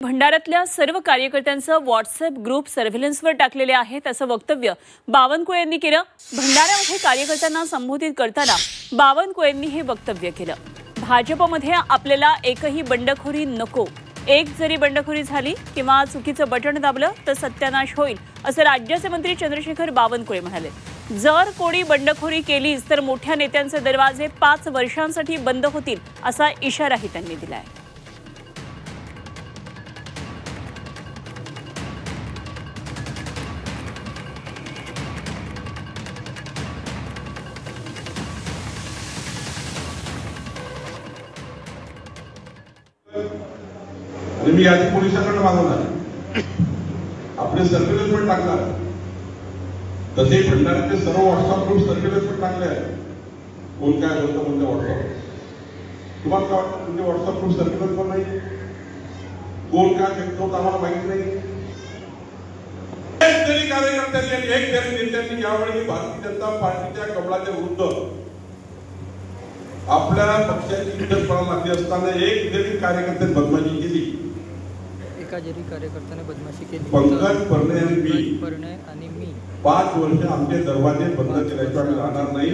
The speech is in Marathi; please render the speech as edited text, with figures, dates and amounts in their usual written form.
भंडाऱ्यातल्या सर्व कार्यकर्त्यांचं व्हॉट्सअप ग्रुप सर्व्हेलन्सवर टाकलेले आहेत असं वक्तव्य बावनकुळे यांनी केलं। भंडाऱ्यामध्ये कार्यकर्त्यांना संबोधित करताना बावनकुळेंनी हे वक्तव्य केलं। भाजपमध्ये आपल्याला एकही बंडखोरी नको, एक जरी बंडखोरी झाली किंवा चुकीचं बटन दाबलं तर सत्यानाश होईल असं राज्याचे मंत्री चंद्रशेखर बावनकुळे म्हणाले। जर कोणी बंडखोरी केलीच तर मोठ्या नेत्यांचे दरवाजे 5 वर्षांसाठी बंद होतील असा इशाराही त्यांनी दिलाय। मी आधी पोलिसांकडे मागवणार, आपले सर्व्हेलन्स पण टाकणार, तसे भंडाऱ्याचे सर्व व्हॉट्सअप ग्रुप सर्व्हेलन्स पण टाकले आहे। कोण काय बोलतं म्हणजे व्हॉट्सअप, तुम्हाला काय वाटतं म्हणजे व्हॉट्सअप ग्रुप सर्व्हेलन्स पण नाही, कोण काय करतो आम्हाला माहिती नाही। एक जरी कार्यकर्त्यांनी एक जरी नेत्यांनी यावेळी भारतीय जनता पार्टीच्या कमळाच्या विरुद्ध आपल्या पक्षाची इज्जत पडायला लागली असताना एक जरी कार्यकर्त्याने बदमाशी केली, एका जरी कार्यकर्त्याने बदमाशी केली, पंकज परणे आणि मी 5 वर्ष आमचे दरवाजे बंद केल्याशिवाय राहणार नाही।